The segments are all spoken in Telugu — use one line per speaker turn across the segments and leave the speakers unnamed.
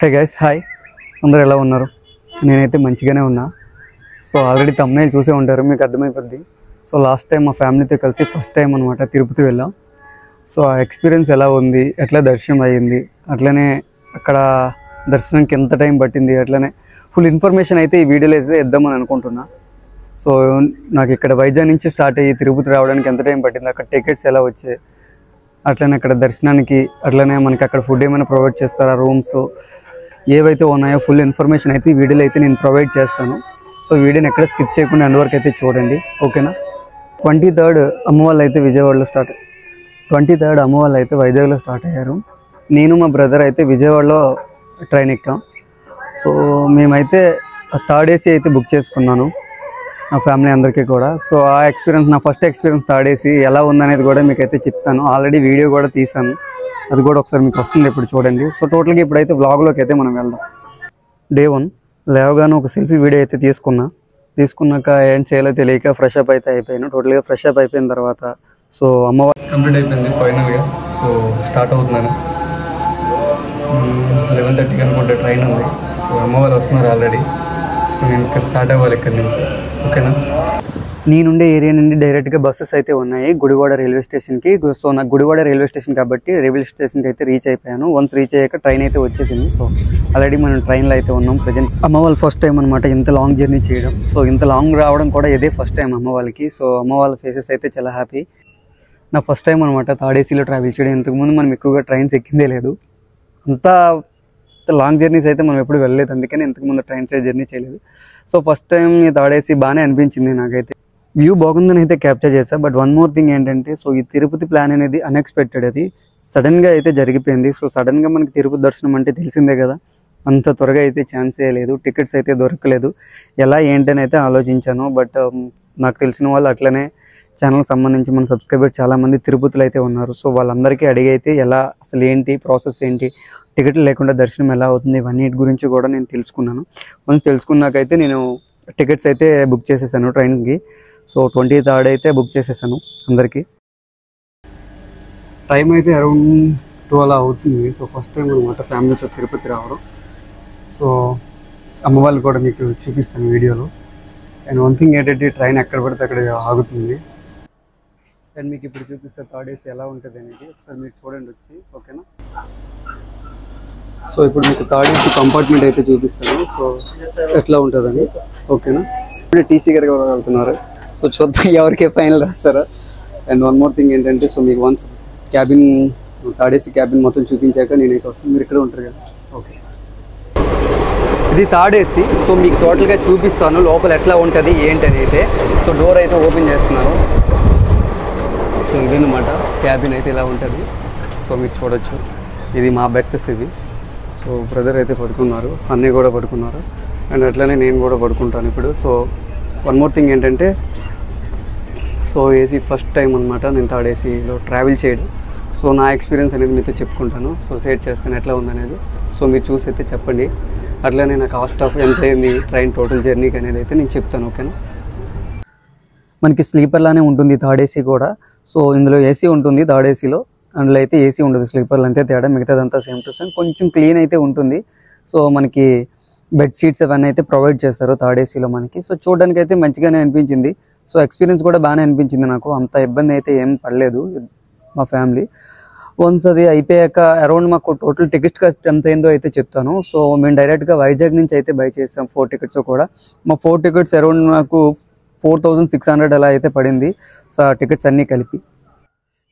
హే గైస్ హాయ్ అందరూ ఎలా ఉన్నారు? నేనైతే మంచిగానే ఉన్నా. సో ఆల్రెడీ thumbnail చూసే ఉంటారు, మీకు అర్థమైపోద్ది. సో లాస్ట్ టైం మా ఫ్యామిలీతో కలిసి ఫస్ట్ టైం అనమాట తిరుపతి వెళ్ళాం. సో ఆ ఎక్స్పీరియన్స్ ఎలా ఉంది, ఎట్లా దర్శనం అయ్యింది, అట్లనే అక్కడ దర్శనానికి ఎంత టైం పట్టింది, అట్లనే ఫుల్ ఇన్ఫర్మేషన్ అయితే ఈ వీడియోలో అయితే ఇద్దామని అనుకుంటున్నా. సో నాకు ఇక్కడ వైజాగ్ నుంచి స్టార్ట్ అయ్యి తిరుపతి రావడానికి ఎంత టైం పట్టింది, అక్కడ టికెట్స్ ఎలా వచ్చాయి, అట్లనే అక్కడ దర్శనానికి, అట్లనే మనకి అక్కడ ఫుడ్ ఏమైనా ప్రొవైడ్ చేస్తారా, రూమ్స్ ఏవైతే ఉన్నాయో ఫుల్ ఇన్ఫర్మేషన్ అయితే ఈ వీడియోలో అయితే నేను ప్రొవైడ్ చేస్తాను. సో వీడియోని ఎక్కడ స్కిప్ చేయకుండా ఎండ్ వరకు అయితే చూడండి, ఓకేనా? 23rd అమ్మ వాళ్ళు అయితే విజయవాడలో 23rd అమ్మ వాళ్ళు అయితే వైజాగ్లో స్టార్ట్ అయ్యారు. నేను మా బ్రదర్ అయితే విజయవాడలో ట్రైన్ ఎక్కాం. సో మేమైతే 3rd AC అయితే బుక్ చేసుకున్నాను మా ఫ్యామిలీ అందరికీ కూడా. సో ఆ ఎక్స్పీరియన్స్, నా ఫస్ట్ ఎక్స్పీరియన్స్ 3rd AC ఎలా ఉందనేది కూడా మీకు అయితే చెప్తాను. ఆల్రెడీ వీడియో కూడా తీసాను, అది కూడా ఒకసారి మీకు వస్తుంది, ఇప్పుడు చూడండి. సో టోటల్గా ఇప్పుడైతే వ్లాగ్లోకి అయితే మనం వెళ్దాం. Day 1 లేవగానే ఒక సెల్ఫీ వీడియో అయితే తీసుకున్నాక ఏం చేయాలో తెలియక ఫ్రెష్ అప్ అయితే అయిపోయాను. టోటల్గా ఫ్రెష్ అప్ అయిపోయిన తర్వాత సో అమ్మవారు కంప్లీట్ అయిపోయింది ఫైనల్గా. సో స్టార్ట్ అవుతున్నాను. 11:30కి అనుకుంటే ట్రైన్ ఉంది. సో అమ్మవారు వస్తున్నారు ఆల్రెడీ. సో నేను ఇక్కడ స్టార్ట్ అవ్వాలి ఇక్కడి నుంచి, ఓకేనా? నేనుండే ఏరియా నుండి డైరెక్ట్గా బస్సెస్ అయితే ఉన్నాయి గుడివాడ రైల్వే స్టేషన్కి. సో నాకు గుడివాడ రైల్వే స్టేషన్ కాబట్టి రైల్వే స్టేషన్కి అయితే రీచ్ అయిపోయాను. వన్స్ రీచ్ అయ్యాక ట్రైన్ అయితే వచ్చేసింది. సో ఆల్రెడీ మనం ట్రైన్లో అయితే ఉన్నాం ప్రజెంట్. అమ్మ వాళ్ళు ఫస్ట్ టైం అనమాట ఇంత లాంగ్ జర్నీ చేయడం. సో ఇంత లాంగ్ రావడం కూడా ఇదే ఫస్ట్ టైం అమ్మ వాళ్ళకి. సో అమ్మ వాళ్ళ ఫేసెస్ అయితే చాలా హ్యాపీ. నా ఫస్ట్ టైం అనమాట 3rd ACలో ట్రావెల్ చేయడం. ఇంతకుముందు మనం ఎక్కువగా ట్రైన్స్ ఎక్కిందే లేదు. అంతా లాంగ్ జర్నీస్ అయితే మనం ఎప్పుడు వెళ్ళలేదు, అందుకని ఇంతకుముందు ట్రైన్స్ జర్నీ చేయలేదు. సో ఫస్ట్ టైం ఈ 3rd AC బాగానే అనిపించింది నాకైతే. వ్యూ బాగుందని అయితే క్యాప్చర్ చేశా. బట్ వన్ మోర్ థింగ్ ఏంటంటే, సో ఈ తిరుపతి ప్లాన్ అనేది అన్ఎక్స్పెక్టెడ్, అది సడన్గా అయితే జరిగిపోయింది. సో సడన్గా మనకి తిరుపతి దర్శనం అంటే తెలిసిందే కదా, అంత త్వరగా అయితే ఛాన్సే లేదు. టికెట్స్ అయితే దొరకలేదు. ఎలా ఏంటని అయితే ఆలోచించాను. బట్ నాకు తెలిసిన వాళ్ళు అట్లనే ఛానల్కి సంబంధించి మన సబ్స్క్రైబర్ చాలామంది తిరుపతిలో అయితే ఉన్నారు. సో వాళ్ళందరికీ అడిగైతే ఎలా అసలు ఏంటి ప్రాసెస్ ఏంటి, టికెట్లు లేకుండా దర్శనం ఎలా అవుతుంది, ఇవన్నీ గురించి కూడా నేను తెలుసుకున్నాను. వన్స్ తెలుసుకున్నాకైతే నేను టికెట్స్ అయితే బుక్ చేసేసాను ట్రైన్కి. సో 23rd అయితే బుక్ చేసేసాను అందరికీ. టైం అయితే అరౌండ్ 12 అవుతుంది. సో ఫస్ట్ టైం అనమాట ఫ్యామిలీతో తిరుపతి రావడం. సో అమ్మ వాళ్ళు కూడా మీకు చూపిస్తాను వీడియోలో. అండ్ వన్ థింగ్ ఏంటంటే, ట్రైన్ ఎక్కడ పడితే అక్కడ ఆగుతుంది. అండ్ మీకు ఇప్పుడు చూపిస్తే 3rd AC ఎలా ఉంటుంది అనేది ఒకసారి మీరు చూడండి వచ్చి, ఓకేనా? సో ఇప్పుడు మీకు 3rd AC కంపార్ట్మెంట్ అయితే చూపిస్తాను. సో ఎట్లా ఉంటుందని, ఓకేనా? ఇప్పుడు TC గారు కూడా వెళ్తున్నారు. సో చూద్దాం ఎవరికి ఫైనల్ రాస్తారా. అండ్ వన్ మోర్ థింగ్ ఏంటంటే, సో మీకు once cabin 3rd AC cabin మొత్తం చూపించాక నేనైతే వస్తాను, మీరు ఇక్కడ ఉంటారు కదా, ఓకే? ఇది 3rd AC. సో మీకు టోటల్గా చూపిస్తాను లోపల ఎట్లా ఉంటుంది ఏంటని అయితే. సో డోర్ అయితే ఓపెన్ చేస్తున్నారు. సో ఇదన్నమాట క్యాబిన్ అయితే ఇలా ఉంటుంది. సో మీరు చూడొచ్చు, ఇది మా బెర్త్స్ ఇవి. సో బ్రదర్ అయితే పడుకున్నారు, అన్నయ్య కూడా పడుకున్నారు, అండ్ అట్లనే నేను కూడా పడుకుంటాను ఇప్పుడు. సో వన్ మోర్ థింగ్ ఏంటంటే, సో AC ఫస్ట్ టైం అనమాట నేను 3rd ACలో ట్రావెల్ చేయడం. సో నా ఎక్స్పీరియన్స్ అనేది మీతో చెప్పుకుంటాను. సో షేర్ చేస్తాను ఎట్లా ఉందనేది. సో మీరు చూసి అయితే చెప్పండి. అట్లనే నా కాస్ట్ ఆఫ్ ఎంత అయింది ట్రైన్ టోటల్ జర్నీకి అనేది అయితే నేను చెప్తాను, ఓకేనా? మనకి స్లీపర్లానే ఉంటుంది 3rd AC కూడా. సో ఇందులో AC ఉంటుంది 3rd ACలో, అందులో అయితే AC ఉండదు, స్లీపర్లు అంతే తేడా, మిగతాదంతా సేమ్ టు సేమ్. కొంచెం క్లీన్ అయితే ఉంటుంది. సో మనకి బెడ్ సీట్స్ అవన్నీ అయితే ప్రొవైడ్ చేస్తారు 3rd ACలో మనకి. సో చూడడానికి అయితే మంచిగానే అనిపించింది. సో ఎక్స్పీరియన్స్ కూడా బాగానే అనిపించింది నాకు. అంత ఇబ్బంది అయితే ఏం పడలేదు మా ఫ్యామిలీ. వన్స్ అది అయిపోయాక అరౌండ్ మాకు టోటల్ టికెట్స్ కాస్ట్ ఎంత అయిందో అయితే చెప్తాను. సో మేము డైరెక్ట్గా వైజాగ్ నుంచి అయితే బై చేసాం 4 టికెట్స్ కూడా. మా 4 టికెట్స్ అరౌండ్ నాకు 4600 అలా అయితే పడింది. సో ఆ టికెట్స్ అన్నీ కలిపి.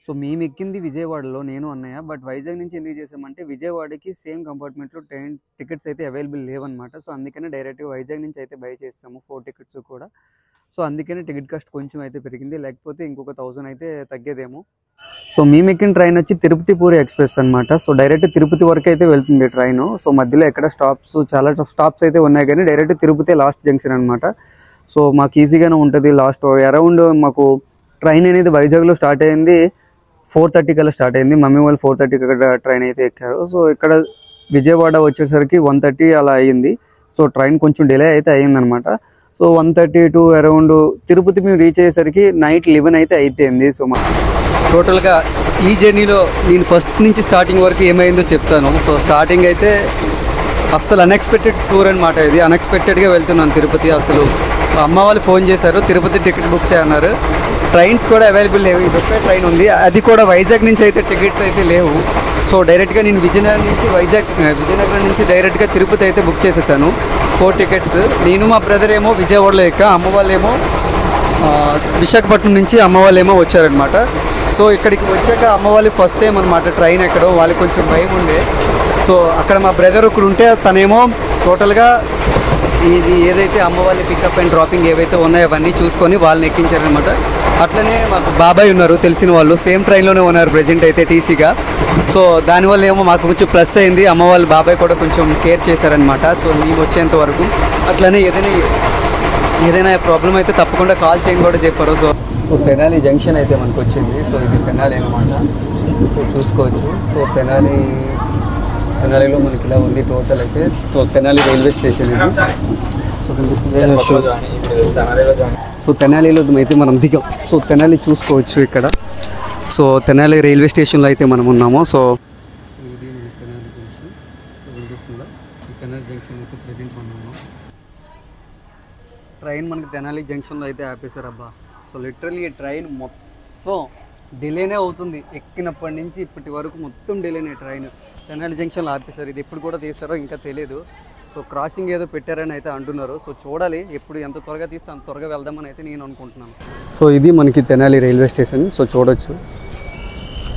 సో మేము ఎక్కింది విజయవాడలో, నేను అన్నయ్య. బట్ వైజాగ్ నుంచి ఎందుకు చేసామంటే, విజయవాడకి సేమ్ కంపార్ట్మెంట్లో ట్రైన్ టికెట్స్ అయితే అవైలబుల్ లేవన్నమాట. సో అందుకనే డైరెక్ట్గా వైజాగ్ నుంచి అయితే బై చేస్తాము 4 టికెట్స్ కూడా. సో అందుకనే టికెట్ కాస్ట్ కొంచెం అయితే పెరిగింది, లేకపోతే ఇంకొక 1000 అయితే తగ్గేదేమో. సో మేము ఎక్కిన ట్రైన్ వచ్చి తిరుపతి పూరి ఎక్స్ప్రెస్ అనమాట. సో డైరెక్ట్ తిరుపతి వరకు అయితే వెళ్తుంది ట్రైన్. సో మధ్యలో ఎక్కడ చాలా స్టాప్స్ అయితే ఉన్నాయి, కానీ డైరెక్ట్ తిరుపతి లాస్ట్ జంక్షన్ అనమాట. సో మాకు ఈజీగానే ఉంటుంది. లాస్ట్ అరౌండ్ మాకు ట్రైన్ అనేది వైజాగ్లో స్టార్ట్ అయింది 4:30 కల్లా స్టార్ట్ అయింది. మమ్మీ వాళ్ళు 4:30 అక్కడ ట్రైన్ అయితే ఎక్కారు. సో ఇక్కడ విజయవాడ వచ్చేసరికి 1:30 అలా అయ్యింది. సో ట్రైన్ కొంచెం డిలే అయితే అయ్యిందనమాట. సో 1:30 టు అరౌండ్ తిరుపతి మేము రీచ్ అయ్యేసరికి నైట్ 11 అయితే అయిపోయింది. సో మా టోటల్గా ఈ జర్నీలో నేను ఫస్ట్ నుంచి స్టార్టింగ్ వరకు ఏమైందో చెప్తాను. సో స్టార్టింగ్ అయితే అస్సలు అన్ఎక్స్పెక్టెడ్ టూర్ అనమాట ఇది. అన్ఎక్స్పెక్టెడ్గా వెళ్తున్నాను తిరుపతి. అసలు అమ్మ వాళ్ళు ఫోన్ చేశారు, తిరుపతి టికెట్ బుక్ చేయన్నారు. ట్రైన్స్ కూడా అవైలబుల్ లేవు, ఇదొకే ట్రైన్ ఉంది, అది కూడా వైజాగ్ నుంచి అయితే టికెట్స్ అయితే లేవు. సో డైరెక్ట్గా నేను విజయనగరం నుంచి డైరెక్ట్గా తిరుపతి అయితే బుక్ చేసేసాను 4 టికెట్స్. నేను మా బ్రదర్ ఏమో విజయవాడలో ఎక్క, అమ్మ వాళ్ళేమో విశాఖపట్నం నుంచి అమ్మ వాళ్ళేమో వచ్చారనమాట. సో ఇక్కడికి వచ్చాక అమ్మ వాళ్ళు ఫస్ట్ టైం అనమాట ట్రైన్ ఎక్కడో, వాళ్ళకి కొంచెం భయం ఉండే. సో అక్కడ మా బ్రదర్ ఒకరు ఉంటే తనేమో టోటల్గా ఇది ఏదైతే అమ్మ వాళ్ళ పికప్ అండ్ డ్రాపింగ్ ఏవైతే ఉన్నాయో అవన్నీ చూసుకొని వాళ్ళని ఎక్కించారనమాట. అట్లనే మాకు బాబాయ్ ఉన్నారు తెలిసిన వాళ్ళు, సేమ్ ట్రైన్లోనే ఉన్నారు ప్రజెంట్ అయితే టీసీగా. సో దానివల్ల ఏమో మాకు కొంచెం ప్లస్ అయింది, అమ్మ వాళ్ళ బాబాయ్ కూడా కొంచెం కేర్ చేశారనమాట. సో మేము వచ్చేంత వరకు అట్లనే ఏదైనా ప్రాబ్లం అయితే తప్పకుండా కాల్ చేయని కూడా చెప్పారు. సో తెనాలి జంక్షన్ అయితే మనకు వచ్చింది. సో ఇది తెనాలి అనమాట. సో చూసుకోవచ్చు. సో తెనాలిలో మనకి ఇలా ఉంది టోటల్ అయితే. సో తెనాలి రైల్వే స్టేషన్ ఇది. సో కనిపిస్తుంది. సో తెనాలిలో అయితే మనం దిగాం. సో తెనాలి చూసుకోవచ్చు ఇక్కడ. సో తెనాలి రైల్వే స్టేషన్లో అయితే మనం ఉన్నాము. సో ఇది మన తెనాలి జంక్షన్. సో కనిపిస్తుందా, ఈ తెనాలి జంక్షన్ అయితే ప్రెజెంట్ మనం ఉన్నాం. ట్రైన్ మనకి తెనాలి జంక్షన్లో అయితే ఆపేశారు అబ్బా. సో లిటరల్లీ ఈ ట్రైన్ మొత్తం డిలేనే అవుతుంది, ఎక్కినప్పటి నుంచి ఇప్పటి వరకు మొత్తం డిలేనే ట్రైన్. తెనాలి జంక్షన్లో ఆపేశారు, ఇది ఎప్పుడు కూడా తీస్తారో ఇంకా తెలియదు. సో క్రాసింగ్ ఏదో పెట్టారని అయితే అంటున్నారు. సో చూడాలి, ఎప్పుడు ఎంత త్వరగా తీస్తే అంత త్వరగా వెళ్దామని అయితే నేను అనుకుంటున్నాను. సో ఇది మనకి తెనాలి రైల్వే స్టేషన్. సో చూడొచ్చు.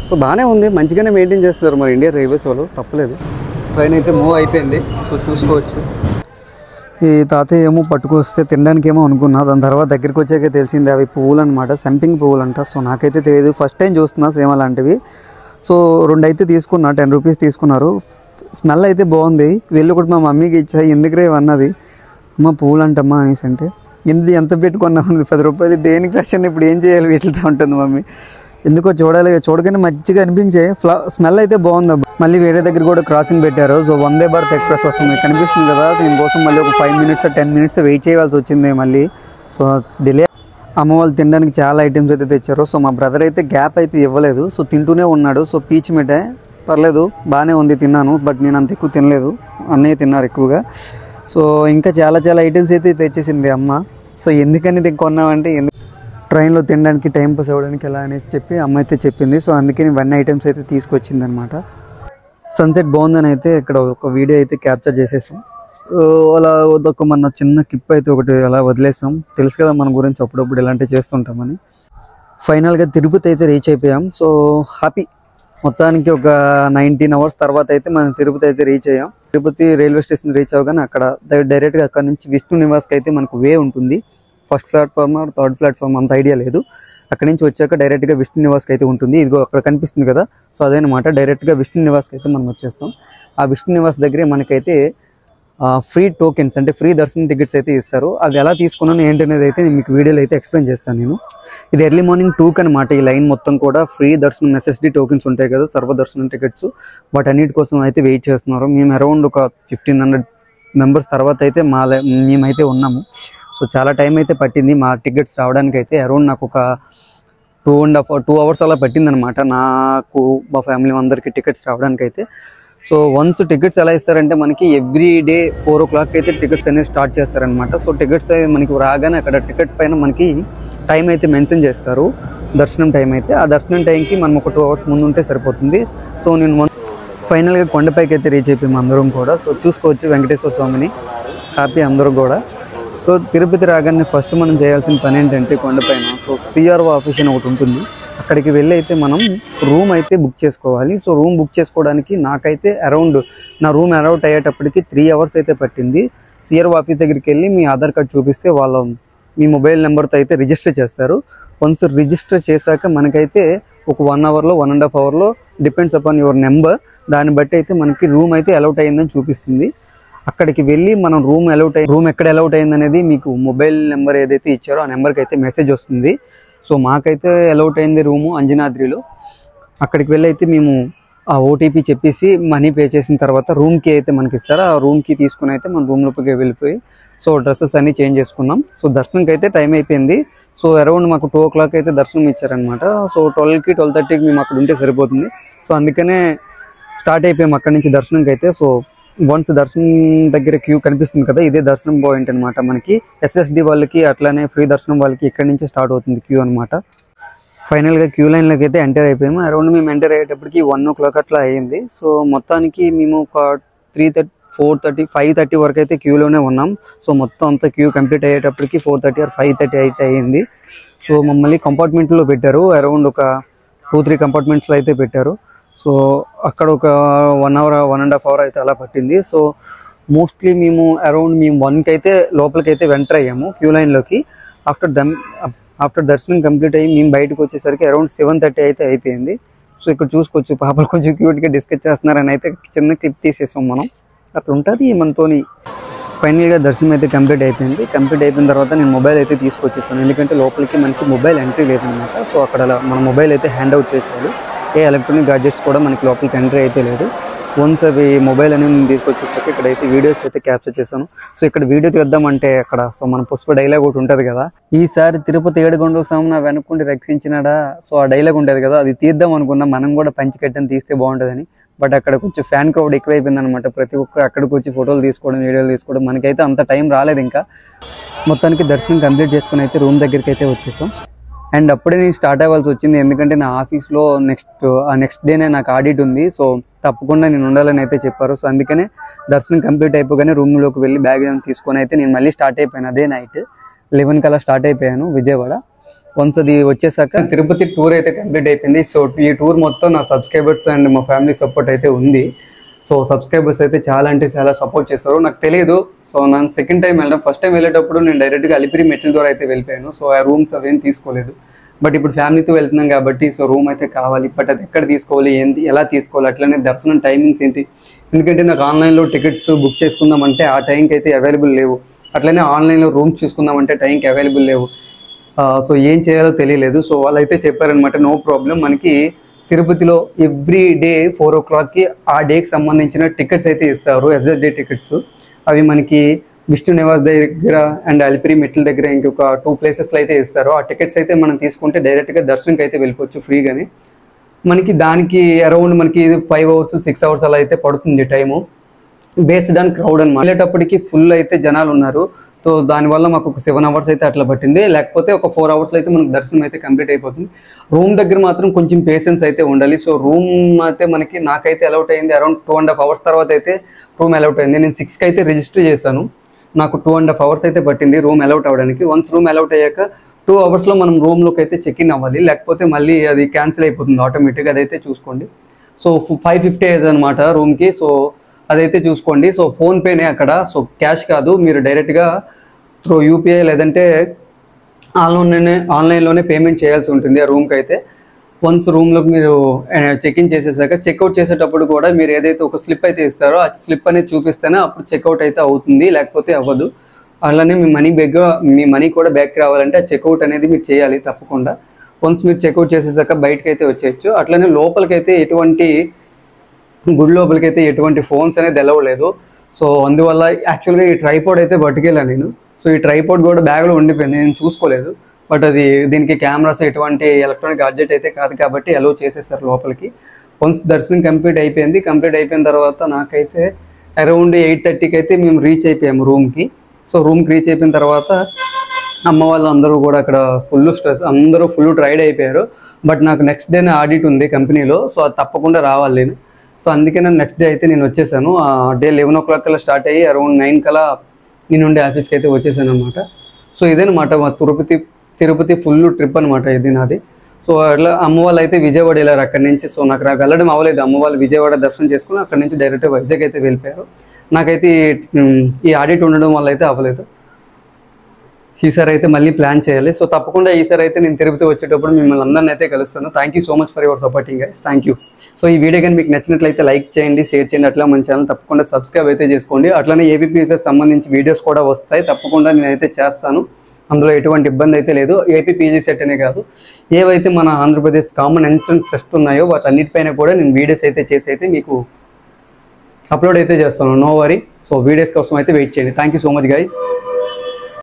సో బాగానే ఉంది, మంచిగానే మెయింటైన్ చేస్తారు మరి ఇండియా రైల్వేస్ వాళ్ళు, తప్పలేదు. ట్రైన్ అయితే మూవ్ అయిపోయింది. సో చూసుకోవచ్చు. ఈ తాతయ్య ఏమో పట్టుకొస్తే తినడానికి ఏమో అనుకున్నా, దాని తర్వాత దగ్గరికి వచ్చాకే తెలిసింది అవి పువ్వులు అనమాట, సంపింగ్ పువ్వులు అంట. సో నాకైతే తెలియదు, ఫస్ట్ టైం చూస్తున్నా సేమ్ అలాంటివి. సో 2 అయితే తీసుకున్నా, 10 రూపీస్ తీసుకున్నారు. స్మెల్ అయితే బాగుంది. వీళ్ళు కూడా మా మమ్మీకి ఇచ్చా, ఎందుకురే అన్నది, అమ్మ పువ్వులు అంటమ్మా అనేసి. అంటే ఎంత పెట్టుకున్నా ఉంది, 10 రూపాయలు దేనికి రషన్, ఇప్పుడు ఏం చేయాలి వీటితో ఉంటుంది మమ్మీ. ఎందుకో చూడాలి, చూడగానే మంచిగా అనిపించే స్మెల్ అయితే బాగుంది. మళ్ళీ వేరే దగ్గర కూడా క్రాసింగ్ పెట్టారు. సో వందే భారత్ ఎక్స్ప్రెస్ వస్తుంది కనిపిస్తుంది కదా, దీనికోసం మళ్ళీ ఒక 5 మినిట్స్ 10 మినిట్స్ వెయిట్ చేయాల్సి వచ్చింది మళ్ళీ. So delay. అమ్మ వాళ్ళు తినడానికి చాలా ఐటమ్స్ అయితే తెచ్చారు. సో మా బ్రదర్ అయితే గ్యాప్ అయితే ఇవ్వలేదు, సో తింటూనే ఉన్నాడు. సో పీచ్ మిఠాయి పర్లేదు బాగానే ఉంది, తిన్నాను. బట్ నేను అంత ఎక్కువ తినలేదు, అన్నయ్య తిన్నారు ఎక్కువగా. సో ఇంకా చాలా ఐటమ్స్ అయితే తెచ్చేసింది అమ్మ. సో ఎందుకని కొన్నామంటే ట్రైన్లో తినడానికి టైం పాస్ అవ్వడానికి ఎలా అనేసి చెప్పి అమ్మ అయితే చెప్పింది. సో అందుకని 1 ఐటమ్స్ అయితే తీసుకొచ్చింది అనమాట. సన్సెట్ బాగుందని అయితే ఇక్కడ ఒక వీడియో అయితే క్యాప్చర్ చేసేసాం. అలా ఒక మన చిన్న క్లిప్ అయితే ఒకటి అలా వదిలేసాం. తెలుసు కదా మన గురించి అప్పుడప్పుడు ఇలాంటివి చేస్తుంటామని. ఫైనల్గా తిరుపతి అయితే రీచ్ అయిపోయాం. So happy. మొత్తానికి ఒక 19 అవర్స్ తర్వాత అయితే మనం తిరుపతి అయితే రీచ్ అయ్యాం. తిరుపతి రైల్వే స్టేషన్ రీచ్ అవ్వగానే అక్కడ డైరెక్ట్గా అక్కడ నుంచి విష్ణు నివాస్కి అయితే మనకు వే ఉంటుంది. ఫస్ట్ ప్లాట్ఫామ్ 3rd ప్లాట్ఫామ్ అంత ఐడియా లేదు. అక్కడి నుంచి వచ్చాక డైరెక్ట్గా విష్ణు నివాస్కి అయితే ఉంటుంది. ఇదిగో అక్కడ కనిపిస్తుంది కదా, సో అదేనమాట. డైరెక్ట్గా విష్ణు నివాస్కి అయితే మనం వచ్చేస్తాం. ఆ విష్ణు నివాస్ దగ్గరే మనకైతే ఫ్రీ టోకెన్స్ అంటే ఫ్రీ దర్శనం టికెట్స్ అయితే ఇస్తారు. అవి ఎలా తీసుకున్నాను ఏంటనేది అయితే మీకు వీడియోలో అయితే ఎక్స్ప్లెయిన్ చేస్తాను నేను. ఇది ఎర్లీ మార్నింగ్ 2కి అనమాట. ఈ లైన్ మొత్తం కూడా ఫ్రీ దర్శనం SSD టోకెన్స్ ఉంటాయి కదా, సర్వదర్శనం టికెట్స్, వాటన్నిటి కోసం అయితే వెయిట్ చేస్తున్నారు. మేము అరౌండ్ ఒక 1500 మెంబర్స్ తర్వాత అయితే మేమైతే ఉన్నాము. సో చాలా టైం అయితే పట్టింది మా టికెట్స్ రావడానికి అయితే. అరౌండ్ నాకు ఒక 2 అవర్స్ అలా పట్టిందనమాట నాకు, మా ఫ్యామిలీ అందరికి టికెట్స్ రావడానికి అయితే. సో వన్స్ టికెట్స్ ఎలా ఇస్తారంటే మనకి ఎవ్రీ డే 4 o'clock అయితే టికెట్స్ అనేవి స్టార్ట్ చేస్తారనమాట. సో టికెట్స్ మనకి రాగానే అక్కడ టికెట్ పైన మనకి టైం అయితే మెన్షన్ చేస్తారు, దర్శనం టైం అయితే. ఆ దర్శనం టైంకి మనం ఒక 2 అవర్స్ ముందు ఉంటే సరిపోతుంది. సో నేను ఫైనల్గా కొండపైకి అయితే రీచ్ అయిపోయాము అందరం కూడా. సో చూసుకోవచ్చు వెంకటేశ్వర స్వామిని, హ్యాపీ అందరూ కూడా. సో తిరుపతి రాగానే ఫస్ట్ మనం చేయాల్సిన పని ఏంటంటే కొండపైన CRO ఆఫీస్ అని ఒకటి ఉంటుంది, అక్కడికి వెళ్ళి అయితే మనం రూమ్ అయితే బుక్ చేసుకోవాలి. సో రూమ్ బుక్ చేసుకోవడానికి నాకైతే అరౌండ్ నా రూమ్ అలౌట్ అయ్యేటప్పటికి 3 అవర్స్ అయితే పట్టింది. CRO ఆఫీస్ దగ్గరికి వెళ్ళి మీ ఆధార్ కార్డ్ చూపిస్తే వాళ్ళు మీ మొబైల్ నెంబర్తో అయితే రిజిస్టర్ చేస్తారు. వన్స్ రిజిస్టర్ చేశాక మనకైతే ఒక 1 అవర్లో 1.5 అవర్లో డిపెండ్స్ అపాన్ యువర్ నెంబర్, దాన్ని బట్టి అయితే మనకి రూమ్ అయితే అలౌట్ అయ్యిందని చూపిస్తుంది. అక్కడికి వెళ్ళి మనం రూమ్ ఎక్కడ అలౌట్ అయింది అనేది మీకు మొబైల్ నెంబర్ ఏదైతే ఇచ్చారో ఆ నెంబర్కి అయితే మెసేజ్ వస్తుంది. సో మాకైతే అలౌట్ అయింది రూము అంజనాద్రిలో. అక్కడికి వెళ్ళి అయితే మేము ఆ OTP చెప్పేసి మనీ పే చేసిన తర్వాత రూమ్కి అయితే మనకి ఇస్తారు. ఆ రూమ్కి తీసుకుని అయితే మన రూమ్ లోపలికి వెళ్ళిపోయి సో డ్రెస్సెస్ అన్నీ చేంజ్ చేసుకున్నాం. సో దర్శనంకి అయితే టైం అయిపోయింది. సో అరౌండ్ మాకు 2 o'clock అయితే దర్శనం ఇచ్చారనమాట. సో 12కి 12:30కి మేము అక్కడ ఉంటే సరిపోతుంది. సో అందుకనే స్టార్ట్ అయిపోయాము అక్కడి నుంచి దర్శనంకి అయితే. సో వన్స్ దర్శనం దగ్గర క్యూ కనిపిస్తుంది కదా, ఇదే దర్శనం పాయింట్ అనమాట. మనకి SSD వాళ్ళకి అట్లానే ఫ్రీ దర్శనం వాళ్ళకి ఇక్కడ నుంచి స్టార్ట్ అవుతుంది క్యూ అనమాట. ఫైనల్గా క్యూ లైన్లోకి అయితే ఎంటర్ అయిపోయాము. అరౌండ్ మేము ఎంటర్ అయ్యేటప్పటికి 1 o'clock అట్లా అయ్యింది. సో మొత్తానికి మేము ఒక 3:30, 4:30, 5:30 వరకు అయితే క్యూలోనే ఉన్నాం. సో మొత్తం అంతా క్యూ కంప్లీట్ అయ్యేటప్పటికి 4:30 or 5:30 అయితే అయ్యింది. సో మమ్మల్ని కంపార్ట్మెంట్లో పెట్టారు. అరౌండ్ ఒక 2-3 కంపార్ట్మెంట్స్లో అయితే పెట్టారు. సో అక్కడ ఒక 1 hour, 1.5 hour అయితే అలా పట్టింది. సో మోస్ట్లీ మేము 1కి అయితే లోపలికి అయితే ఎంటర్ అయ్యాము క్యూ లైన్లోకి. ఆఫ్టర్ దర్శనం కంప్లీట్ అయ్యి మేము బయటకు వచ్చేసరికి అరౌండ్ 7:30 అయితే అయిపోయింది. సో ఇక్కడ చూసుకోవచ్చు, పాపలు కొంచెం క్యూట్గా డిస్కస్ చేస్తున్నారని అయితే చిన్న క్లిప్ తీసేసాం మనం. అట్లా ఉంటుంది మనతోని. ఫైనల్గా దర్శనం అయితే కంప్లీట్ అయిపోయింది. కంప్లీట్ అయిపోయిన తర్వాత నేను మొబైల్ అయితే తీసుకొచ్చేసాను, ఎందుకంటే లోపలికి మనకి మొబైల్ ఎంట్రీ లేదనమాట. సో అక్కడ మన మొబైల్ అయితే హ్యాండ్ అవుట్ చేసేయాలి. ఏ ఎలక్ట్రానిక్ గాడ్జెట్స్ కూడా మనకి లోపలికి ఎంట్రీ అయితే లేదు. వన్స్ అవి మొబైల్ అనేది నేను తీసుకొచ్చేసరికి ఇక్కడైతే వీడియోస్ అయితే క్యాప్చర్ చేశాను. సో ఇక్కడ వీడియో తీద్దామంటే అక్కడ సో మన పుష్ప డైలాగ్ ఒకటి ఉంటుంది కదా, ఈసారి తిరుపతి 7 గంటలకు సమయం వెనక్కుండి రక్షించినాడా. సో ఆ డైలాగ్ ఉంటుంది కదా, అది తీద్దాం అనుకున్నాం. మనం కూడా పంచి కట్టని తీస్తే బాగుంటుందని. బట్ అక్కడ కొంచెం ఫ్యాన్ క్రౌడ్ ఎక్కువైపోయింది అనమాట. ప్రతి ఒక్కరు అక్కడికి వచ్చి ఫోటోలు తీసుకోవడం, వీడియోలు తీసుకోవడం. మనకైతే అంత టైం రాలేదు ఇంకా. మొత్తానికి దర్శనం కంప్లీట్ చేసుకుని అయితే రూమ్ దగ్గరికి అయితే వచ్చేసాం. అండ్ అప్పుడే నేను స్టార్ట్ అవ్వాల్సి వచ్చింది, ఎందుకంటే నా ఆఫీస్లో నెక్స్ట్ డేనే నాకు ఆడిట్ ఉంది. సో తప్పకుండా నేను ఉండాలని అయితే చెప్పారు. సో అందుకనే దర్శనం కంప్లీట్ అయిపోగానే రూమ్లోకి వెళ్ళి బ్యాగ్ తీసుకొని అయితే నేను మళ్ళీ స్టార్ట్ అయిపోయాను. అదే నైట్ 11 కల్లా స్టార్ట్ అయిపోయాను విజయవాడ. వన్స్ అది వచ్చేసాక తిరుపతి టూర్ అయితే కంప్లీట్ అయిపోయింది. సో ఈ టూర్ మొత్తం నా సబ్స్క్రైబర్స్ అండ్ మా ఫ్యామిలీ సపోర్ట్ అయితే ఉంది. సో సబ్స్క్రైబర్స్ అయితే చాలా అంటే చాలా సపోర్ట్ చేస్తారు. నాకు తెలియదు. సో నేను సెకండ్ టైం వెళ్ళడం, ఫస్ట్ టైం వెళ్ళేటప్పుడు నేను డైరెక్ట్గా అలిపిరి మెట్ల ద్వారా అయితే వెళ్ళిపోయాను. సో ఆ రూమ్స్ అవేం తీసుకోలేదు. బట్ ఇప్పుడు ఫ్యామిలీతో వెళ్తున్నాం కాబట్టి సో రూమ్ అయితే కావాలి. బట్ అది ఎక్కడ తీసుకోవాలి, ఏంటి, ఎలా తీసుకోవాలి, అట్లనే దర్శనం టైమింగ్స్ ఏంటి. ఎందుకంటే నాకు ఆన్లైన్లో టికెట్స్ బుక్ చేసుకుందామంటే ఆ టైంకి అయితే అవైలబుల్ లేవు. అట్లనే ఆన్లైన్లో రూమ్స్ చూసుకుందామంటే టైంకి అవైలబుల్ లేవు. సో ఏం చేయాలో తెలియలేదు. సో వాళ్ళు అయితే చెప్పారనమాట, నో ప్రాబ్లం, మనకి తిరుపతిలో ఎవ్రీ డే 4 o'clockకి ఆ డేకి సంబంధించిన టికెట్స్ అయితే ఇస్తారు, SSD టికెట్స్. అవి మనకి విష్ణు నివాస్ దగ్గర అండ్ అలిపిరి మెట్ల దగ్గర ఇంకొక 2 ప్లేసెస్లో అయితే ఇస్తారు. ఆ టికెట్స్ అయితే మనం తీసుకుంటే డైరెక్ట్గా దర్శనంకి అయితే వెళ్ళిపోవచ్చు ఫ్రీగానే. మనకి దానికి అరౌండ్ మనకి 5 hours, 6 hours అలా అయితే పడుతుంది టైము, బేస్డ్ ఆన్ క్రౌడ్ అనమాట. వెళ్ళేటప్పటికి ఫుల్ అయితే జనాలు ఉన్నారు. సో దానివల్ల మాకు ఒక 7 hours అయితే అట్లా పట్టింది. లేకపోతే ఒక 4 hours అయితే మనకు దర్శనం అయితే కంప్లీట్ అయిపోతుంది. రూమ్ దగ్గర మాత్రం కొంచెం పేషెన్స్ అయితే ఉండాలి. సో రూమ్ అయితే నాకైతే అలౌట్ అయింది అరౌండ్ 2.5 hours తర్వాత అయితే రూమ్ అలౌట్ అయింది. నేను 6కి అయితే రిజిస్టర్ చేశాను. నాకు 2.5 hours అయితే పట్టింది రూమ్ అలౌట్ అవ్వడానికి. వన్స్ రూమ్ అలౌట్ అయ్యాక 2 hours మనం రూమ్లోకి అయితే చెక్ ఇన్ అవ్వాలి, లేకపోతే మళ్ళీ అది క్యాన్సిల్ అయిపోతుంది ఆటోమేటిక్గా. అదైతే చూసుకోండి. సో 550 అయ్యేది అనమాట రూమ్కి. సో అదైతే చూసుకోండి. సో ఫోన్పేనే అక్కడ, సో క్యాష్ కాదు. మీరు డైరెక్ట్గా త్రూ UPI లేదంటే ఆన్లైన్లోనే పేమెంట్ చేయాల్సి ఉంటుంది ఆ రూమ్కి అయితే. వన్స్ రూమ్లోకి మీరు చెక్ ఇన్ చేసేసాక చెక్అవుట్ చేసేటప్పుడు కూడా మీరు ఏదైతే ఒక స్లిప్ అయితే ఇస్తారో ఆ స్లిప్ అనేది చూపిస్తేనే అప్పుడు చెక్అవుట్ అయితే అవుతుంది, లేకపోతే అవ్వదు. అలానే మీ మనీ కూడా బ్యాక్ రావాలంటే ఆ చెక్అవుట్ అనేది మీరు చేయాలి తప్పకుండా. వన్స్ మీరు చెక్అవుట్ చేసేసాక బయటకు అయితే వచ్చేయచ్చు. అట్లనే లోపలికైతే గుడి లోపలికైతే ఎటువంటి ఫోన్స్ అనేది అలవలేదు. సో అందువల్ల యాక్చువల్గా ఈ ట్రైపాడ్ అయితే పట్టుకెళ్ళాను నేను. సో ఈ ట్రైపాడ్ కూడా బ్యాగ్లో ఉండిపోయింది, నేను చూసుకోలేదు. బట్ దీనికి కెమెరాస్ ఎటువంటి ఎలక్ట్రానిక్ గాడ్జెట్ అయితే కాదు కాబట్టి అలౌ చేసేసారు లోపలికి. వన్స్ దర్శనం కంప్లీట్ అయిపోయింది. కంప్లీట్ అయిపోయిన తర్వాత నాకైతే అరౌండ్ 8:30కి అయితే మేము రీచ్ అయిపోయాము రూమ్కి. సో రూమ్కి రీచ్ అయిపోయిన తర్వాత అమ్మ వాళ్ళు అందరూ కూడా అక్కడ ఫుల్ స్ట్రెస్, అందరూ ఫుల్ టైర్డ్ అయిపోయారు. బట్ నాకు నెక్స్ట్ డేనే ఆడిట్ ఉంది కంపెనీలో. సో అది తప్పకుండా రావాలి నేను. సో అందుకే నెక్స్ట్ డే అయితే నేను వచ్చేసాను. ఆ డే 11 o'clock కల్లా స్టార్ట్ అయ్యి అరౌండ్ 9 కల్లా నేను ఉండే ఆఫీస్కి అయితే వచ్చేసాను అనమాట. సో ఇదేనమాట మా తిరుపతి ఫుల్ ట్రిప్ అనమాట ఇది నాది. సో అట్లా అమ్మ వాళ్ళు అయితే విజయవాడ వెళ్ళారు అక్కడి నుంచి. సో నాకు వెళ్ళడం అవ్వలేదు. అమ్మ వాళ్ళు విజయవాడ దర్శనం చేసుకుని అక్కడి నుంచి డైరెక్ట్ వైజాగ్ అయితే వెళ్ళిపోయారు. నాకైతే ఈ ఆడిట్ ఉండడం వల్ల అయితే అవ్వలేదు. ఈసారి అయితే మళ్ళీ ప్లాన్ చేయాలి. సో తప్పకుండా ఈసారి అయితే నేను తిరుపతి వచ్చేటప్పుడు మిమ్మల్ని అందరిని అయితే కలుస్తాను. Thank you so much for your supporting guys. Thank you. So ఈ వీడియో కానీ మీకు నచ్చినట్లయితే లైక్ చేయండి, షేర్ చేయండి. అట్లా మన ఛానల్ తప్పకుండా సబ్స్క్రైబ్ అయితే చేసుకోండి. అట్లనే ఏపీపీఎస్కి సంబంధించి వీడియోస్ కూడా వస్తాయి, తప్పకుండా నేనైతే చేస్తాను. అందులో ఎటువంటి ఇబ్బంది అయితే లేదు. ఏపీపీజీ సెట్ అనే కాదు, ఏవైతే మన ఆంధ్రప్రదేశ్ కామన్ ఎంట్రన్స్ టెస్ట్ ఉన్నాయో వాటన్నిటిపైన కూడా నేను వీడియోస్ అయితే చేసి అయితే మీకు అప్లోడ్ అయితే చేస్తాను. No worry. సో వీడియోస్ కోసం అయితే వెయిట్ చేయండి. Thank you so much guys.